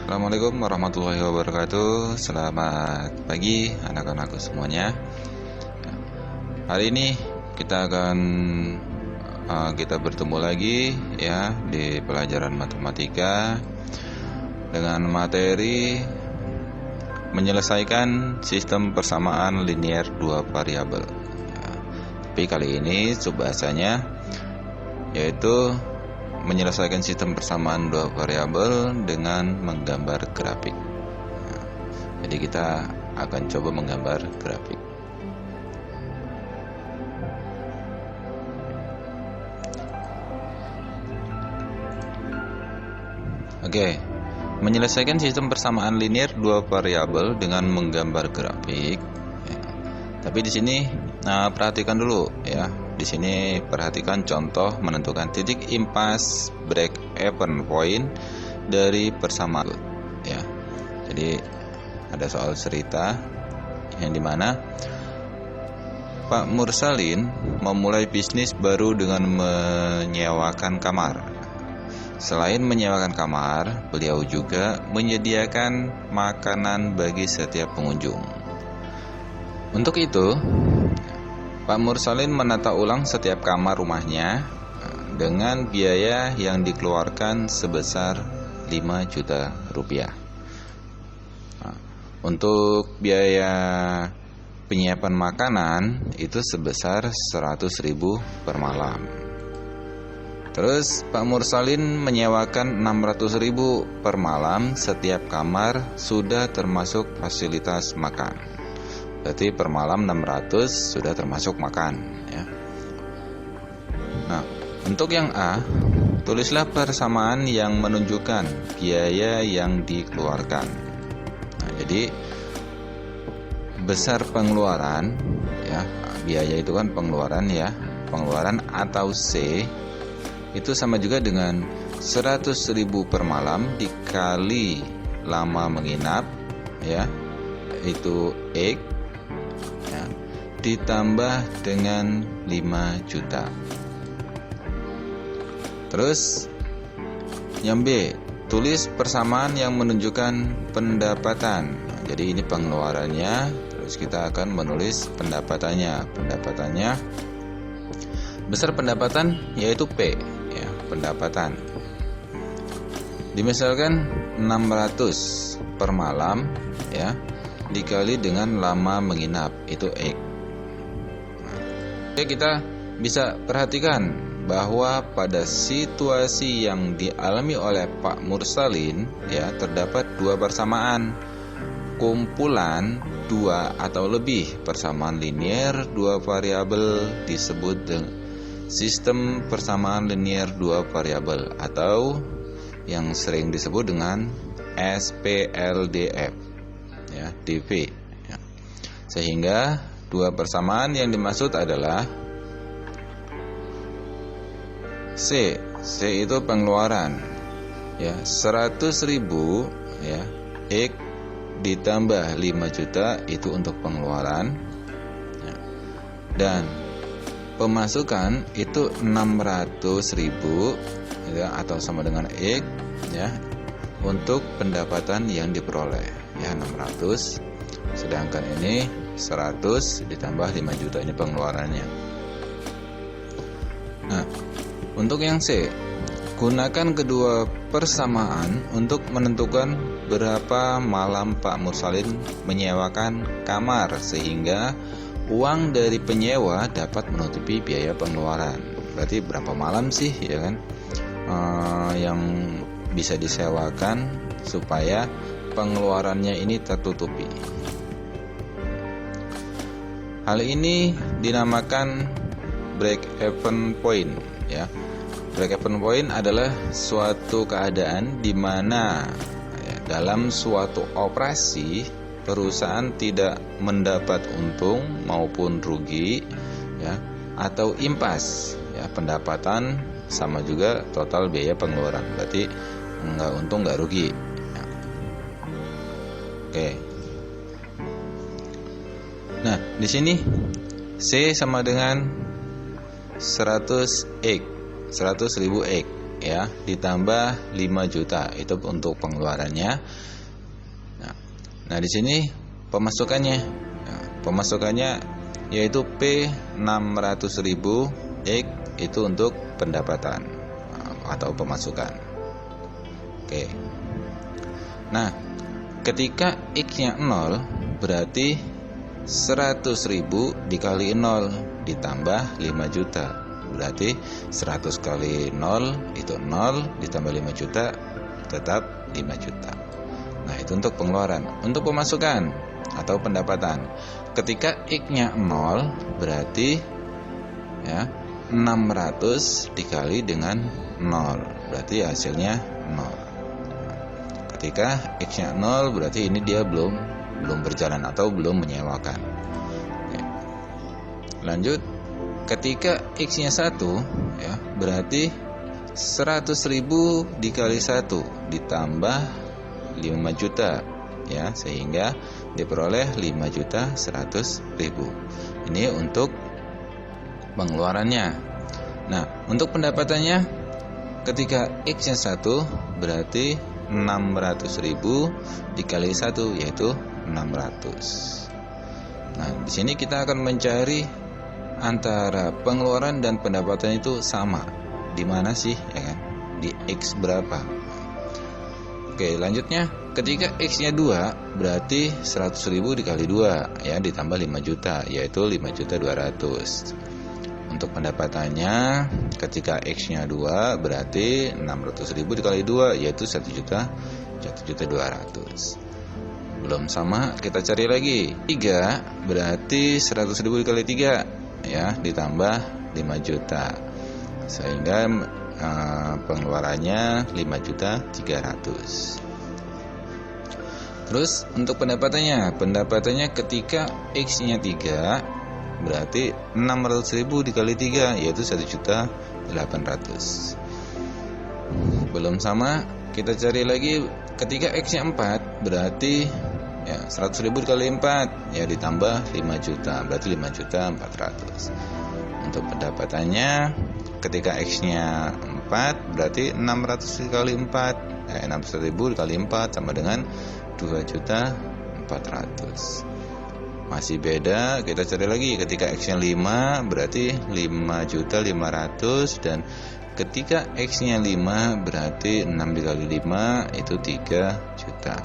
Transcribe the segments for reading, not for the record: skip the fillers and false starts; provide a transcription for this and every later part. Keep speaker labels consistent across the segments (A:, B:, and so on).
A: Assalamualaikum warahmatullahi wabarakatuh. Selamat pagi anak-anakku semuanya. Hari ini kita bertemu lagi ya di pelajaran matematika dengan materi menyelesaikan sistem persamaan linear dua variabel. Tapi kali ini bahasanya yaitu menyelesaikan sistem persamaan dua variabel dengan menggambar grafik. Jadi kita akan coba menggambar grafik. Oke, menyelesaikan sistem persamaan linear dua variabel dengan menggambar grafik. Tapi di sini perhatikan dulu ya. Di sini perhatikan contoh menentukan titik impas break even point dari persamaan ya. Jadi ada soal cerita yang dimana Pak Mursalin memulai bisnis baru dengan menyewakan kamar. Selain menyewakan kamar, beliau juga menyediakan makanan bagi setiap pengunjung. Untuk itu, Pak Mursalin menata ulang setiap kamar rumahnya dengan biaya yang dikeluarkan sebesar 5 juta rupiah. Untuk biaya penyiapan makanan itu sebesar 100.000 per malam. Terus Pak Mursalin menyewakan 600.000 per malam setiap kamar sudah termasuk fasilitas makan. Berarti per malam 600 sudah termasuk makan ya. Nah, untuk yang A, tulislah persamaan yang menunjukkan biaya yang dikeluarkan. Nah, jadi besar pengeluaran ya, biaya itu kan pengeluaran ya. Pengeluaran atau C itu sama juga dengan 100.000 per malam dikali lama menginap ya, itu X ya, ditambah dengan 5 juta. Terus yang B, tulis persamaan yang menunjukkan pendapatan. Nah, jadi ini pengeluarannya, terus kita akan menulis pendapatannya. Pendapatannya besar pendapatan yaitu P ya, pendapatan. Dimisalkan 600 per malam ya, dikali dengan lama menginap itu X. Oke, kita bisa perhatikan bahwa pada situasi yang dialami oleh Pak Mursalin ya, terdapat dua persamaan kumpulan dua atau lebih persamaan linear dua variabel disebut dengan sistem persamaan linear dua variabel atau yang sering disebut dengan SPLDF ya, DV ya. Sehingga dua persamaan yang dimaksud adalah C itu pengeluaran ya, 100.000 ya, X ditambah 5 juta itu untuk pengeluaran ya. Dan pemasukan itu 600.000 ya, atau sama dengan X ya, untuk pendapatan yang diperoleh ya, 600, sedangkan ini 100 ditambah 5 juta ini pengeluarannya. Nah, untuk yang C, gunakan kedua persamaan untuk menentukan berapa malam Pak Mursalin menyewakan kamar sehingga uang dari penyewa dapat menutupi biaya pengeluaran. Berarti berapa malam sih ya kan yang bisa disewakan supaya pengeluarannya ini tertutupi. Hal ini dinamakan break even point ya. Break even point adalah suatu keadaan di mana ya, dalam suatu operasi perusahaan tidak mendapat untung maupun rugi ya, atau impas ya, pendapatan sama juga total biaya pengeluaran. Berarti enggak untung enggak rugi ya. Oke. Nah, di sini C sama dengan 100.000 X ya ditambah 5 juta. Itu untuk pengeluarannya. Nah, di sini pemasukannya. Nah, pemasukannya yaitu P 600.000 X itu untuk pendapatan atau pemasukan. Oke. Nah, ketika X-nya 0 berarti 100.000 dikali 0 ditambah 5 juta. Berarti 100 kali 0 itu 0 ditambah 5 juta tetap 5 juta. Nah, itu untuk pengeluaran. Untuk pemasukan atau pendapatan, ketika X-nya 0 berarti ya 600 dikali dengan 0 berarti hasilnya 0. Ketika X-nya 0 berarti ini dia belum berjalan atau belum menyewakan. Oke. Lanjut, ketika X-nya 1 ya berarti 100.000 dikali 1 ditambah 5 juta ya, sehingga diperoleh 5.100.000. Ini untuk pengeluarannya. Nah, untuk pendapatannya ketika X-nya 1 berarti 600.000 dikali 1 yaitu 600. Nah, di sini kita akan mencari antara pengeluaran dan pendapatan itu sama. Di mana sih ya kan? Di X berapa? Oke, lanjutnya ketika X-nya 2 berarti 100.000 dikali 2 ya ditambah 5 juta yaitu 5.200.000. Untuk pendapatannya ketika X-nya 2 berarti 600.000 dikali 2 yaitu 1.200.000. Belum sama, kita cari lagi. 3 berarti 100.000 dikali 3 ya ditambah 5 juta. Sehingga pengeluarannya 5.300.000. Terus untuk pendapatannya ketika X-nya 3 berarti 600.000 dikali 3 yaitu 1.800.000. Belum sama, kita cari lagi. Ketika X-nya 4 berarti ya 100.000 dikali 4 ya ditambah 5 juta berarti 5.400.000. Untuk pendapatannya ketika X-nya 4 berarti 600 dikali 4 600.000 dikali 4 sama dengan 2.400.000. Masih beda, kita cari lagi. Ketika X-nya 5 berarti 5.500.000 dan ketika X-nya 5 berarti 6 dikali 5 itu 3 juta.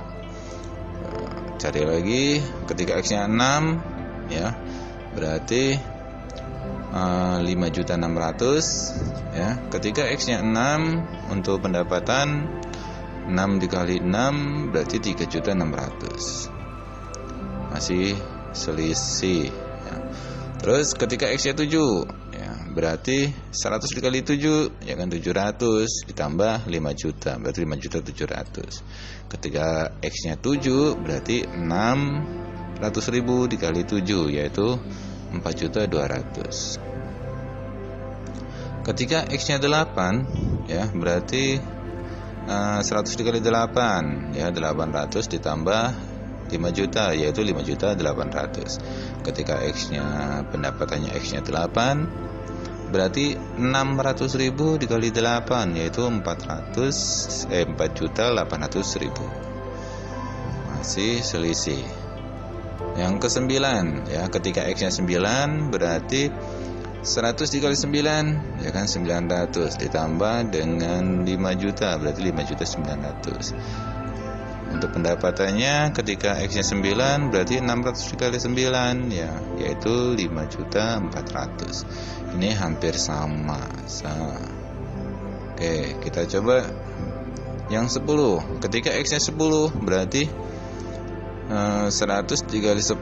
A: Cari lagi. Ketika X-nya 6 ya berarti 5.600.000 ya. Ketika X-nya 6 untuk pendapatan 6 dikali 6 berarti 3.600.000. Masih selisih ya. Terus ketika X-nya 7 ya berarti 100 dikali 7 ya kan 700 ditambah 5 juta berarti 5.700.000. Ketika X-nya 7 berarti 600.000 dikali 7 yaitu 4.200.000. Ketika X-nya 8 ya berarti 100 dikali 8 ya 800 ditambah 5 juta yaitu 5.800.000. Ketika X-nya pendapatannya X-nya 8 berarti 600.000 dikali 8 yaitu 4.800.000. Masih selisih. Yang ke-9 ya, ketika X-nya 9 berarti 100 dikali 9 ya kan 900 ditambah dengan 5 juta berarti 5.900.000. Untuk pendapatannya ketika X-nya 9 berarti 600 dikali 9 ya yaitu 5.400.000. Ini hampir sama. Oke, kita coba yang 10. Ketika X-nya 10 berarti 100 dikali 10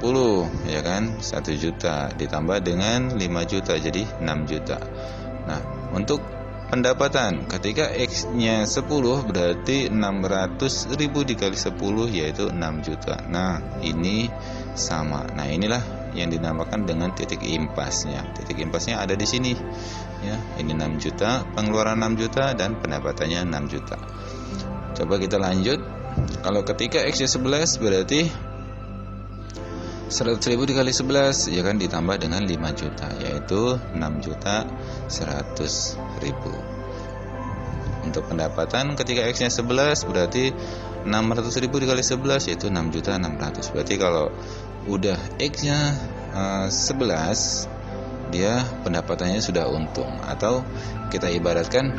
A: ya kan 1 juta ditambah dengan 5 juta jadi 6 juta. Nah, untuk pendapatan ketika X-nya 10 berarti 600.000 dikali 10 yaitu 6 juta. Nah, ini sama. Nah, inilah yang dinamakan dengan titik impasnya. Titik impasnya ada di sini. Ya, ini 6 juta, pengeluaran 6 juta dan pendapatannya 6 juta. Coba kita lanjut. Kalau ketika X-nya 11 berarti 100.000 dikali 11 ya kan ditambah dengan 5 juta yaitu 6.100.000. Untuk pendapatan ketika X-nya 11 berarti 600.000 dikali 11 yaitu 6.600.000. Berarti kalau udah X-nya 11, dia pendapatannya sudah untung. Atau kita ibaratkan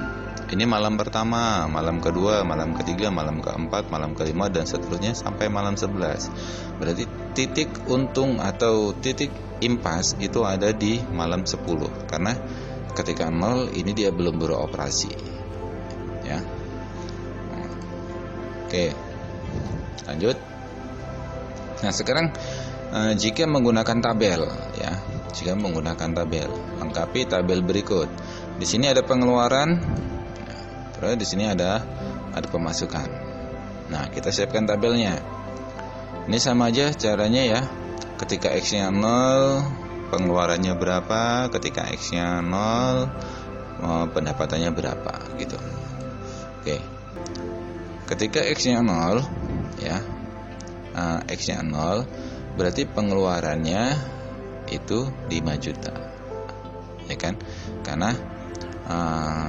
A: ini malam pertama, malam kedua, malam ketiga, malam keempat, malam kelima, dan seterusnya sampai malam 11. Berarti titik untung atau titik impas itu ada di malam 10. Karena ketika 0 ini dia belum beroperasi, ya. Oke, lanjut. Nah, sekarang jika menggunakan tabel, ya, jika menggunakan tabel, lengkapi tabel berikut. Di sini ada pengeluaran, terus di sini ada pemasukan. Nah, kita siapkan tabelnya. Ini sama aja caranya ya. Ketika X-nya 0, pengeluarannya berapa? Ketika X-nya 0, pendapatannya berapa, gitu. Oke. Ketika X-nya 0, ya. X-nya 0 berarti pengeluarannya itu 5 juta, ya kan? Karena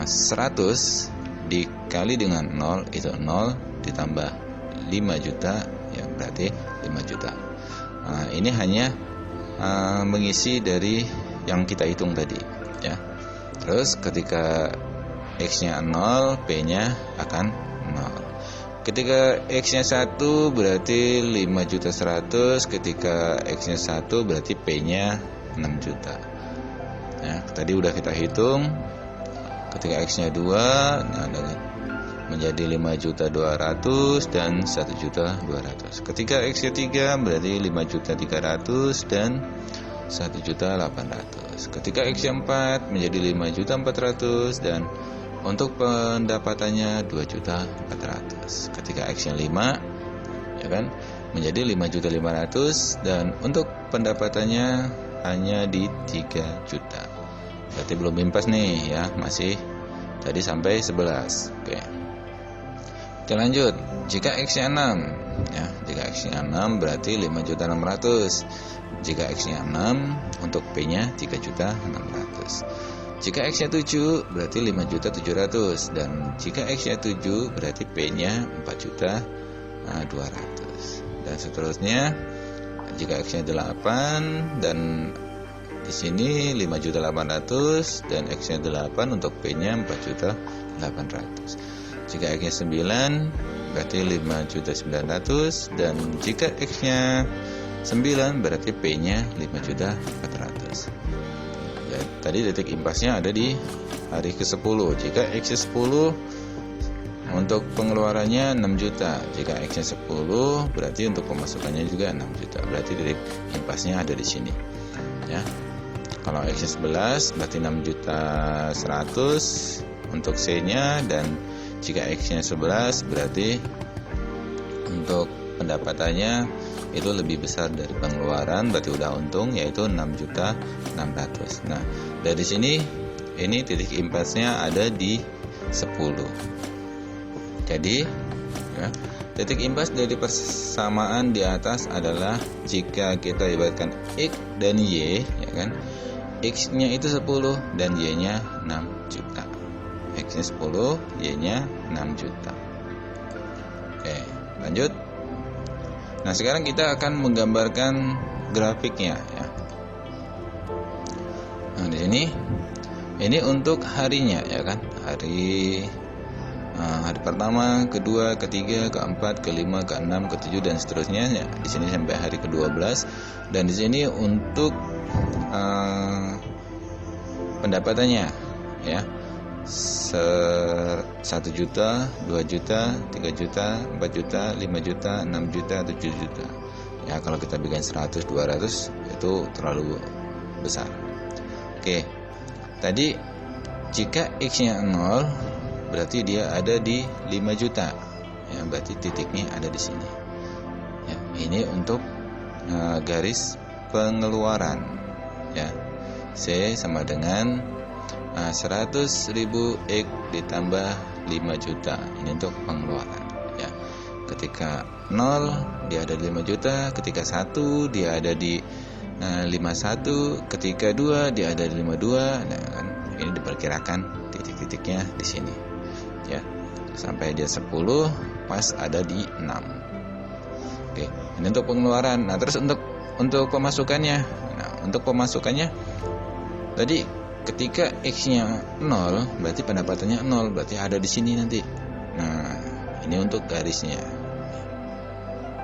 A: 100 dikali dengan 0 itu 0 ditambah 5 juta, ya berarti 5 juta. Ini hanya mengisi dari yang kita hitung tadi, ya. Terus ketika X-nya 0, P-nya akan 0. Ketika X-nya 1 berarti 5.100.000. Ketika X-nya 1 berarti P-nya 6 juta. Ya, tadi udah kita hitung. Ketika X-nya 2, nah, menjadi 5.200.000 dan 1.200.000. Ketika X-nya 3 berarti 5.300.000 dan 1.800.000. Ketika X-nya 4 menjadi 5.400.000 dan untuk pendapatannya 2.400.000. Ketika X-nya 5, ya kan, menjadi 5.500.000 dan untuk pendapatannya hanya di 3 juta. Berarti belum impas nih, ya, masih tadi sampai 11. Oke, lanjut. Jika X-nya 6, ya, jika X-nya 6 berarti 5.600.000. Jika X-nya 6, untuk P-nya 3.600.000. Jika X-nya 7 berarti 5.700.000 dan jika X-nya 7 berarti P-nya 4.200.000 dan seterusnya. Jika X-nya 8 dan di sini 5.800.000 dan X-nya 8 untuk P-nya 4.800.000. Jika X-nya 9 berarti 5.900.000 dan jika X-nya 9 berarti P-nya 5.400.000. Ya, tadi detik impasnya ada di hari ke-10. Jika X-nya 10 untuk pengeluarannya 6 juta. Jika X-nya 10 berarti untuk pemasukannya juga 6 juta. Berarti detik impasnya ada di sini. Ya. Kalau X-nya 11 berarti 6.100.000 untuk C-nya dan jika X-nya 11 berarti untuk pendapatannya itu lebih besar dari pengeluaran, berarti udah untung, yaitu 6.600.000. Nah, dari sini ini titik impasnya ada di 10. Jadi, ya, titik impas dari persamaan di atas adalah jika kita ibaratkan X dan Y, ya kan? X-nya itu 10 dan Y-nya 6 juta. X-nya 10, Y-nya 6 juta. Oke, lanjut. Nah, sekarang kita akan menggambarkan grafiknya, ya. Nah, di sini ini untuk harinya, ya kan? Hari pertama, kedua, ketiga, keempat, kelima, keenam, ketujuh dan seterusnya, ya. Di sini sampai hari ke-12 dan di sini untuk pendapatannya, ya. 1 juta, 2 juta, 3 juta, 4 juta, 5 juta, 6 juta, 7 juta. Ya, kalau kita bikin 100, 200 itu terlalu besar. Oke. Tadi jika X-nya 0 berarti dia ada di 5 juta. Ya, berarti titiknya ada di sini. Ya, ini untuk garis pengeluaran. Ya. C sama dengan 100.000 X ditambah 5 juta. Ini untuk pengeluaran, ya. Ketika 0 dia ada di 5 juta, ketika 1 dia ada di 51, ketika 2 dia ada di 52. Nah, kan ini diperkirakan titik-titiknya di sini. ya, sampai dia 10 pas ada di 6. Oke, ini untuk pengeluaran. Nah, terus untuk pemasukannya. Nah, untuk pemasukannya tadi ketika X-nya 0 berarti pendapatannya 0, berarti ada di sini nanti. Nah, ini untuk garisnya.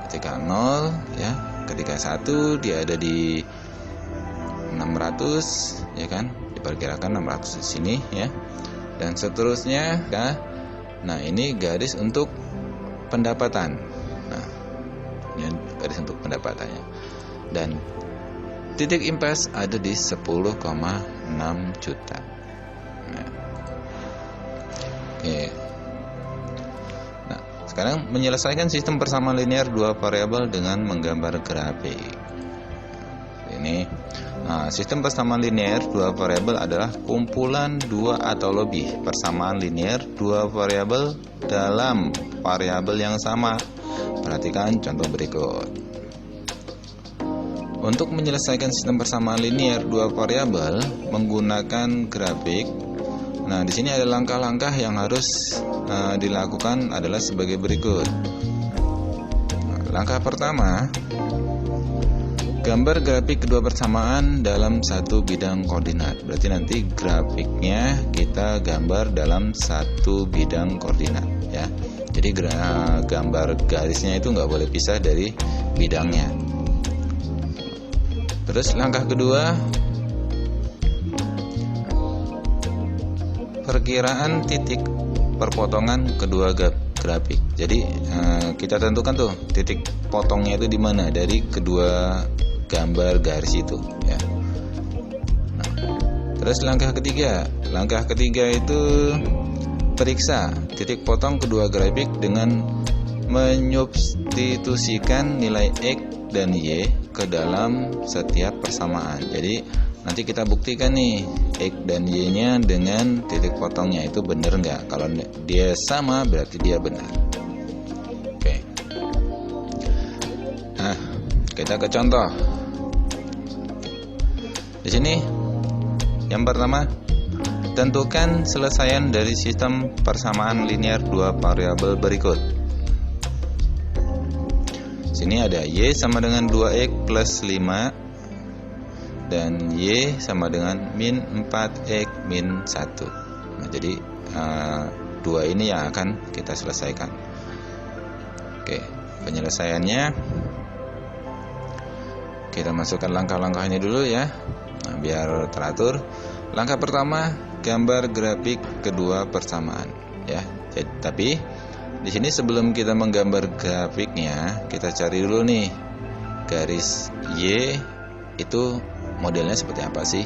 A: Ketika 0 ya, ketika 1 dia ada di 600 ya kan, diperkirakan 600 di sini ya. Dan seterusnya ya. Nah, ini garis untuk pendapatan. Nah, ini garis untuk pendapatannya. Dan titik impas ada di 10,6 juta. Nah. Oke. Nah, sekarang menyelesaikan sistem persamaan linear dua variabel dengan menggambar grafik. Ini sistem persamaan linear dua variabel adalah kumpulan dua atau lebih persamaan linear dua variabel dalam variabel yang sama. Perhatikan contoh berikut. Untuk menyelesaikan sistem persamaan linear dua variabel menggunakan grafik, nah di sini ada langkah-langkah yang harus dilakukan adalah sebagai berikut. Langkah pertama, gambar grafik kedua persamaan dalam satu bidang koordinat. Berarti nanti grafiknya kita gambar dalam satu bidang koordinat ya. Jadi gambar garisnya itu nggak boleh pisah dari bidangnya. Terus langkah kedua, perkiraan titik perpotongan kedua grafik. Jadi kita tentukan tuh titik potongnya itu di mana dari kedua gambar garis itu ya. Nah, terus langkah ketiga itu periksa titik potong kedua grafik dengan menyubstitusikan nilai X dan Y ke dalam setiap persamaan. Jadi nanti kita buktikan nih X dan Y nya dengan titik potongnya itu benar nggak. Kalau dia sama berarti dia benar. Oke. Nah, kita ke contoh. Di sini yang pertama, tentukan selesaian dari sistem persamaan linear dua variabel berikut. Sini ada Y sama dengan 2X plus 5 dan Y sama dengan min 4X min 1. Nah, jadi dua ini yang akan kita selesaikan. Oke, penyelesaiannya kita masukkan langkah-langkahnya dulu ya. Nah, biar teratur. Langkah pertama, gambar grafik kedua persamaan ya. Jadi, tapi di sini sebelum kita menggambar grafiknya, kita cari dulu nih garis Y itu modelnya seperti apa sih?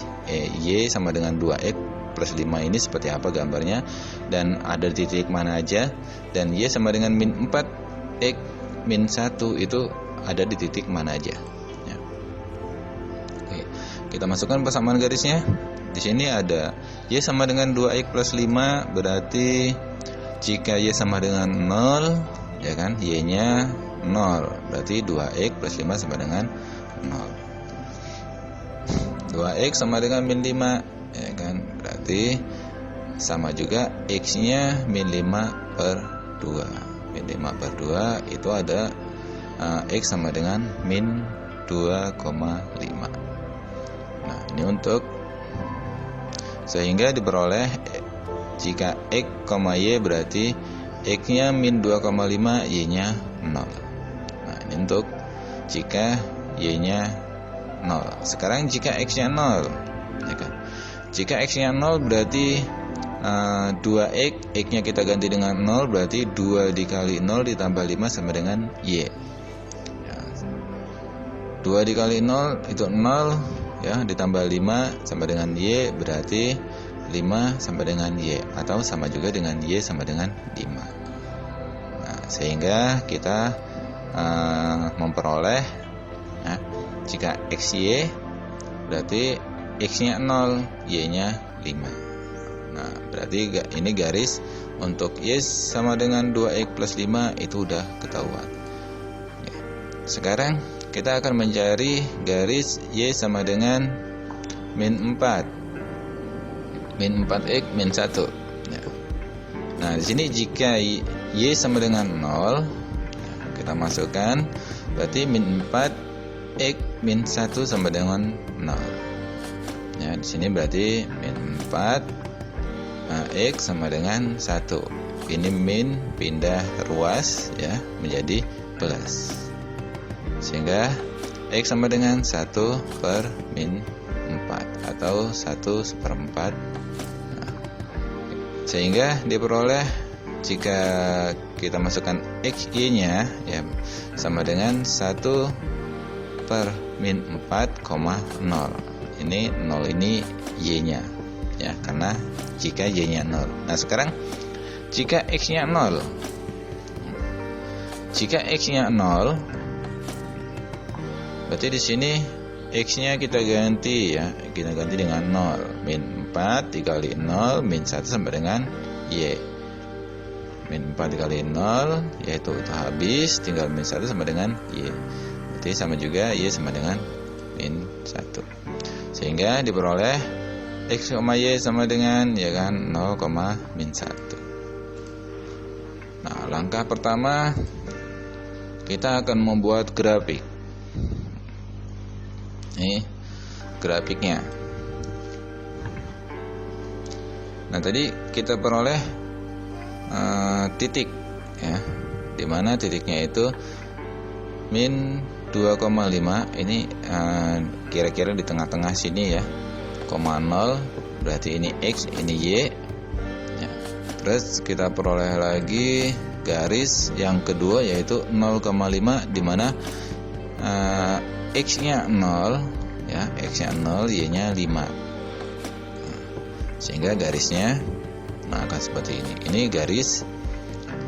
A: Y sama dengan 2X plus 5 ini seperti apa gambarnya, dan ada di titik mana aja, dan Y sama dengan min 4X min 1 itu ada di titik mana aja ya. Oke, kita masukkan persamaan garisnya. Di sini ada Y sama dengan 2X plus 5, berarti jika Y sama dengan 0 ya kan, Y nya 0, berarti 2X plus 5 sama dengan 0. 2X sama dengan min 5 ya kan, berarti sama juga X nya min 5 per 2. Min 5 per 2 itu ada X sama dengan min 2,5. Nah, ini untuk sehingga diperoleh jika X, Y berarti X-nya min 2,5, Y-nya 0. Nah, ini untuk jika Y-nya 0. Sekarang jika X-nya 0 ya kan? Jika X-nya 0 berarti 2X, X-nya kita ganti dengan 0, berarti 2 dikali 0 ditambah 5 sama dengan Y ya. 2 dikali 0 itu 0 ya, ditambah 5 sama dengan Y, berarti 5 sama dengan Y, atau sama juga dengan Y sama dengan 5. Nah, sehingga kita memperoleh ya, jika XY berarti X-nya 0, Y-nya 5. Nah, berarti ini garis untuk Y sama dengan 2X plus 5 itu udah ketahuan ya. Sekarang kita akan mencari garis Y sama dengan min 4, min 4X min 1 ya. Nah, di sini jika Y sama dengan 0, kita masukkan, berarti min 4 X min 1 sama dengan 0. Ya, di sini berarti min 4 X sama dengan 1. Ini min pindah ruas ya menjadi plus. Sehingga X sama dengan 1 per min 4 atau 1/4. Sehingga diperoleh jika kita masukkan XY nya ya sama dengan 1 per min 4,0. Ini 0 ini Y nya ya, karena jika Y nya 0. Nah sekarang jika X nya 0, jika X nya 0, berarti di sini X nya kita ganti ya, kita ganti dengan 0. Min 4 dikali 0 min 1 sama dengan Y. Min 4 dikali 0 yaitu itu habis, tinggal min 1 sama dengan Y. Berarti sama juga Y sama dengan min 1. Sehingga diperoleh X, Y sama dengan ya kan 0, min 1. Nah, langkah pertama kita akan membuat grafik. Ini grafiknya. Nah, tadi kita peroleh titik ya, dimana titiknya itu min 2,5. Ini kira-kira di tengah-tengah sini ya, 0, berarti ini X, ini Y ya. Terus kita peroleh lagi garis yang kedua yaitu 0,5, dimana X nya 0 ya, X nya 0, Y nya 5. Sehingga garisnya akan seperti ini. Ini garis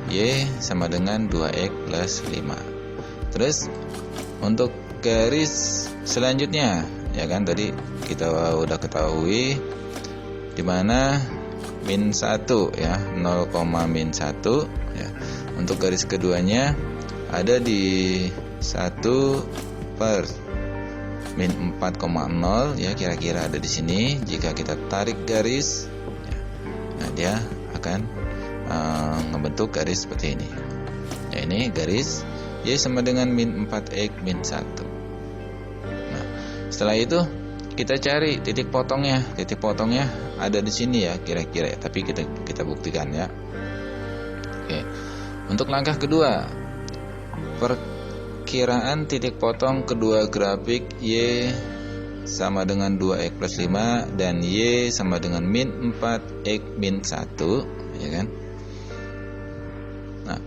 A: Y sama dengan 2X plus 5. Terus untuk garis selanjutnya ya kan, tadi kita udah ketahui dimana min 1 ya, 0, min 1 ya. Untuk garis keduanya ada di 1 per min 4,0 ya, kira-kira ada di sini. Jika kita tarik garis ya, nah dia akan membentuk garis seperti ini ya. Ini garis Y sama dengan min 4X min 1. Nah setelah itu kita cari titik potongnya. Titik potongnya ada di sini ya kira-kira ya, tapi kita buktikan ya. Oke. Untuk langkah kedua, perkiraan titik potong kedua grafik Y sama dengan 2X plus 5 dan Y sama dengan min 4X min 1 ya kan. Nah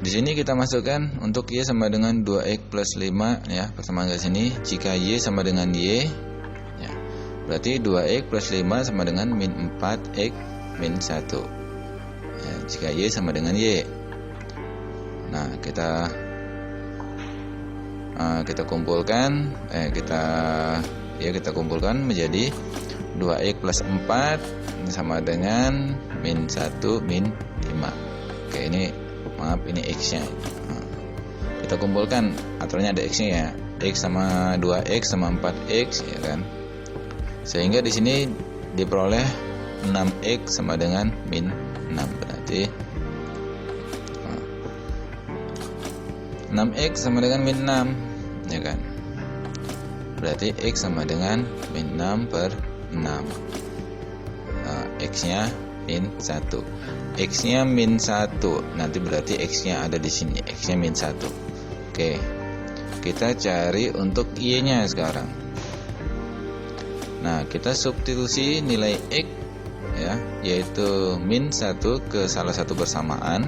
A: di sini kita masukkan untuk Y sama dengan 2X plus 5 ya, persamaan garis ini. Jika Y sama dengan Y ya, berarti 2X plus 5 sama dengan min 4X min 1 ya, jika Y sama dengan Y. Nah kita kumpulkan kita kumpulkan menjadi 2X plus 4 sama dengan min 1 min 5. Oke, ini maaf, ini X nya. Kita kumpulkan, aturannya ada X nya ya, X sama 2X sama 4X ya kan. Sehingga di sini diperoleh 6X sama dengan min 6. Berarti 6X sama dengan min 6 ya kan. Berarti X sama dengan min 6 per 6. X nya min 1. X nya min 1. Nanti berarti X nya ada di sini. X nya min 1. Oke. Kita cari untuk Y nya sekarang. Nah, kita substitusi nilai X ya, yaitu min 1 ke salah satu persamaan.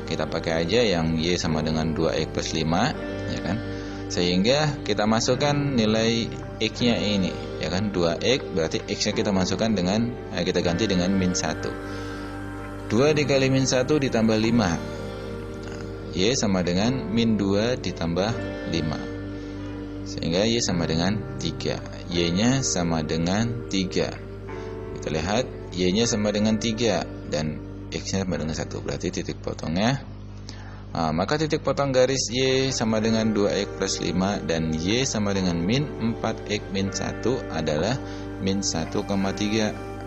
A: Kita pakai aja yang Y sama dengan 2X plus 5 ya kan. Sehingga kita masukkan nilai X nya ini ya kan, 2X, berarti X nya kita masukkan dengan kita ganti dengan min 1. 2 dikali min 1 ditambah 5. Y sama dengan min 2 ditambah 5. Sehingga Y sama dengan 3. Y nya sama dengan 3. Kita lihat Y nya sama dengan 3 dan X nya sama dengan 1. Berarti titik potongnya maka titik potong garis Y sama dengan 2X plus 5 dan Y sama dengan min 4X min 1 adalah min 1,3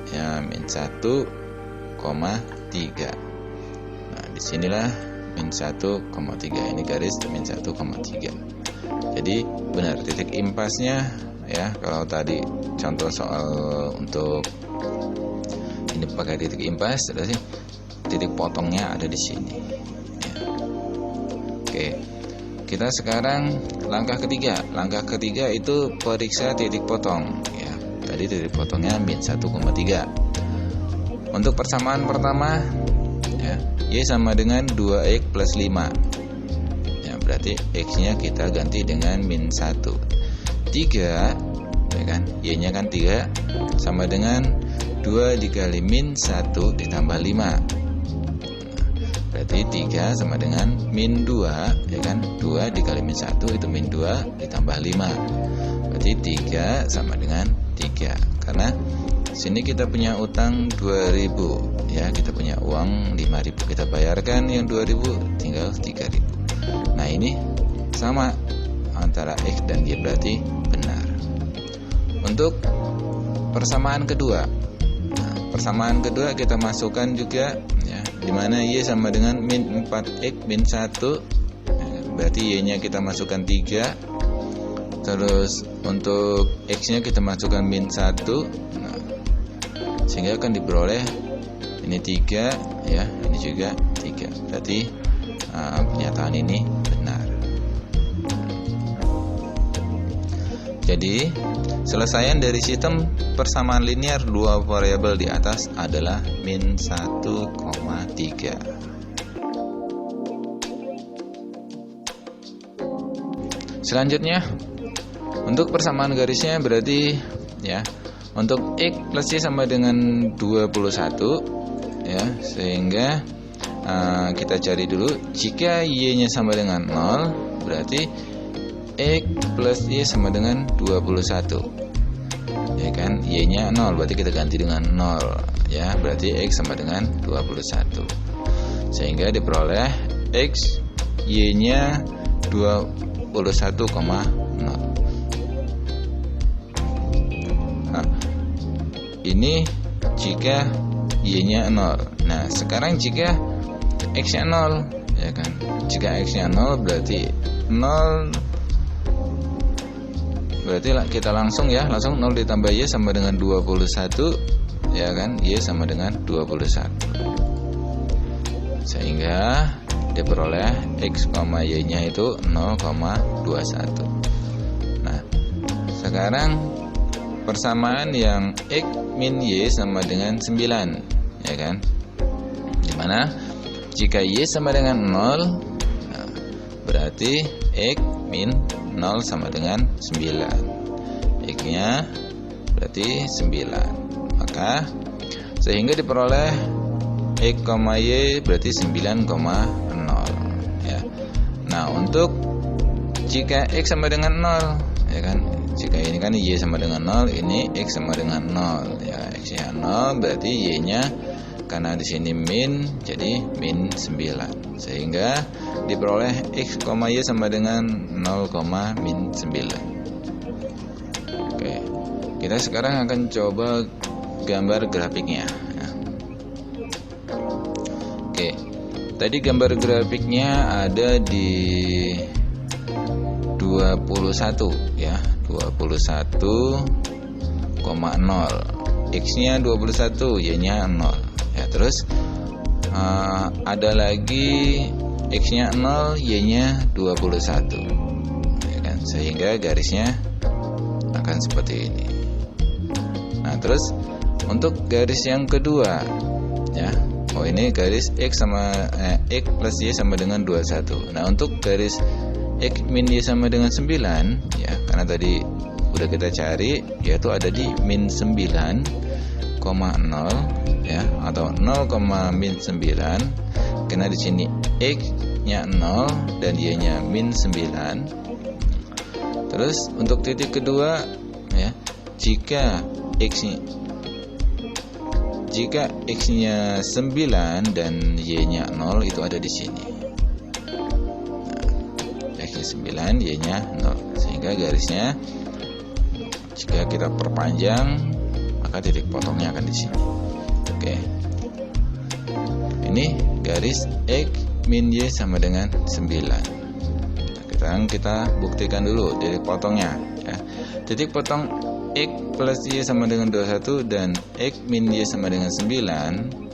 A: ya, min 1,3. 3. Nah, disinilah min 1,3. Ini garis min 1,3. Jadi benar titik impasnya ya. Kalau tadi contoh soal untuk ini pakai titik impas, berarti titik potongnya ada di sini ya. Oke, kita sekarang langkah ketiga. Langkah ketiga itu periksa titik potong ya. Tadi titik potongnya min 1,3. Untuk persamaan pertama ya, Y sama dengan 2X plus 5 ya, berarti X nya kita ganti dengan min 1. 3 ya kan, Y nya kan 3 sama dengan 2 dikali min 1 ditambah 5. Berarti 3 sama dengan min 2 ya kan, 2 dikali min 1 itu min 2 ditambah 5. Berarti 3 sama dengan 3. Karena sini kita punya utang 2000 ya, kita punya uang 5000, kita bayarkan yang 2000 tinggal 3000. Nah, ini sama antara X dan Y, berarti benar. Untuk persamaan kedua, persamaan kedua kita masukkan juga ya, dimana Y sama dengan min 4X min 1 ya, berarti Y nya kita masukkan 3. Terus untuk X nya kita masukkan min 1. Nah, sehingga akan diperoleh ini 3 ya, ini juga 3. Berarti pernyataan ini benar. Jadi selesaian dari sistem persamaan linear dua variabel di atas adalah min 1,3. Selanjutnya untuk persamaan garisnya berarti ya, untuk X plus Y sama dengan 21 ya, sehingga kita cari dulu jika Y nya sama dengan 0 berarti X plus Y sama dengan 21 ya kan, Y nya 0 berarti kita ganti dengan 0 ya, berarti X sama dengan 21 sehingga diperoleh X Y nya 21,0. Nah, ini jika Y nya 0. Nah, sekarang jika X nya 0 ya kan, jika X nya 0 berarti 0, berarti kita langsung 0 ditambah Y sama dengan 21 ya kan, Y sama dengan 21 sehingga diperoleh X, Y nya itu 0,21. Nah, sekarang persamaan yang X min Y sama dengan 9 ya kan, dimana jika Y sama dengan 0 berarti X min 0 sama dengan 9. X nya berarti 9. Maka sehingga diperoleh X, Y berarti 9,0 ya. Nah, untuk jika X sama dengan 0 ya kan, jika ini kan Y sama dengan 0, ini X sama dengan 0 ya. X nya 0 berarti Y nya karena di sini min, jadi min 9 sehingga diperoleh X, Y sama dengan 0,min 9. Oke, kita sekarang akan coba gambar grafiknya ya. Oke, tadi gambar grafiknya ada di 21 ya, 21,0. X nya 21, Y nya 0 ya. Terus ada lagi X nya 0, Y nya 21 ya kan? Sehingga garisnya akan seperti ini. Nah, terus untuk garis yang kedua ya, ini garis X plus Y sama dengan 21. Nah, untuk garis X min Y sama dengan 9 ya, karena tadi udah kita cari yaitu ada di min 9,0 ya, atau 0,min 9 karena di sini X nya 0 dan Y nya min 9. Terus untuk titik kedua ya, jika X nya 9 dan Y nya 0 itu ada di sini. Nah, X nya 9, Y nya 0 sehingga garisnya jika kita perpanjang maka titik potongnya akan di sini. Oke. ini garis X min Y sama dengan 9. Sekarang kita buktikan dulu titik potongnya ya. Titik potong X plus Y sama dengan 21 dan X min Y sama dengan 9.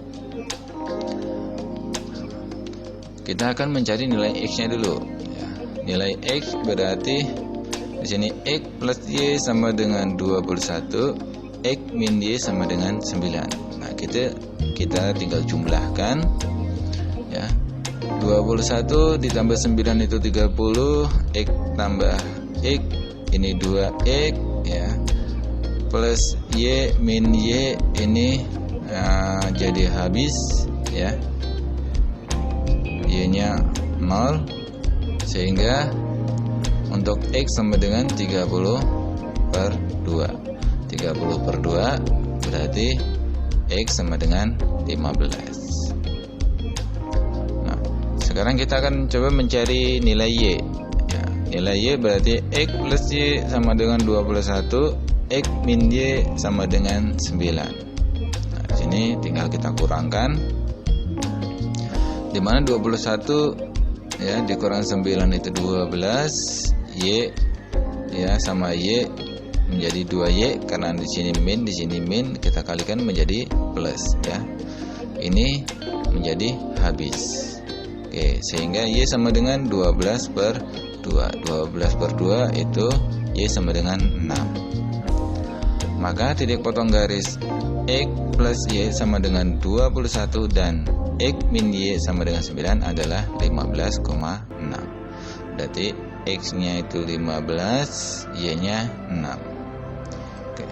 A: Kita akan mencari nilai X-nya dulu ya. Nilai X berarti di sini X plus Y sama dengan 21, X min Y sama dengan 9. Nah, kita tinggal jumlahkan ya. 21 ditambah 9 itu 30, X tambah X ini 2X ya. Plus Y min Y ini jadi habis ya. Y-nya 0, sehingga untuk X sama dengan 30 per 2. 30 per 2 berarti X sama dengan 15. Nah, sekarang kita akan coba mencari nilai Y ya. Nilai Y berarti X plus Y sama dengan 21, X min Y sama dengan 9. Nah, di sini tinggal kita kurangkan, dimana 21 ya dikurang 9 itu 12, Y ya sama Y menjadi 2Y, karena di sini min kita kalikan menjadi plus ya. Ini menjadi habis. Oke, sehingga Y sama dengan 12 per 2. 12 per 2 itu Y sama dengan 6. Maka titik potong garis X plus Y sama dengan 21 dan X min Y sama dengan 9 adalah 15,6. Berarti X-nya itu 15, Y-nya 6. Oke.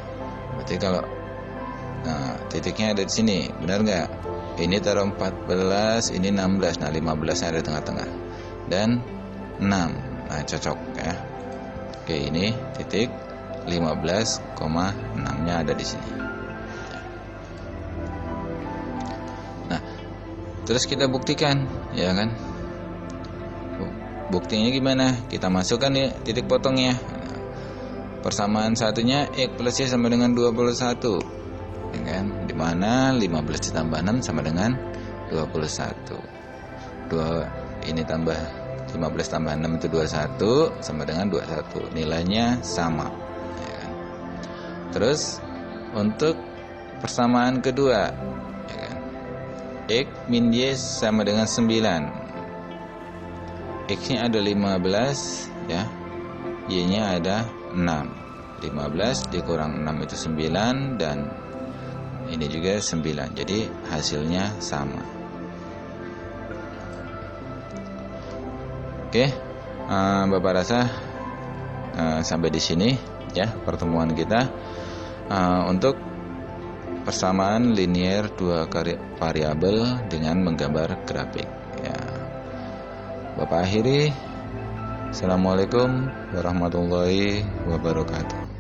A: Berarti kalau titiknya ada di sini, benar nggak? Ini taruh 14, ini 16. Nah, 15 ada di tengah-tengah. Dan 6. Nah, cocok ya. Oke, ini titik 15,6-nya ada di sini. Terus kita buktikan, ya kan? Buktinya gimana? Kita masukkan ya titik potongnya. Persamaan satunya X plus Y sama dengan 21, ya kan? Dimana 15 ditambah 6 sama dengan 21. Ini tambah 15 tambah 6 itu 21 sama dengan 21. Nilainya sama, ya kan? Terus untuk persamaan kedua, ya kan? X min Y sama dengan 9. X-nya ada 15 ya. Y-nya ada 6. 15 dikurang 6 itu 9, dan ini juga 9. Jadi hasilnya sama. Oke, Bapak rasa sampai di sini ya pertemuan kita untuk persamaan linier dua variabel dengan menggambar grafik ya. Bapak akhiri. Assalamualaikum warahmatullahi wabarakatuh.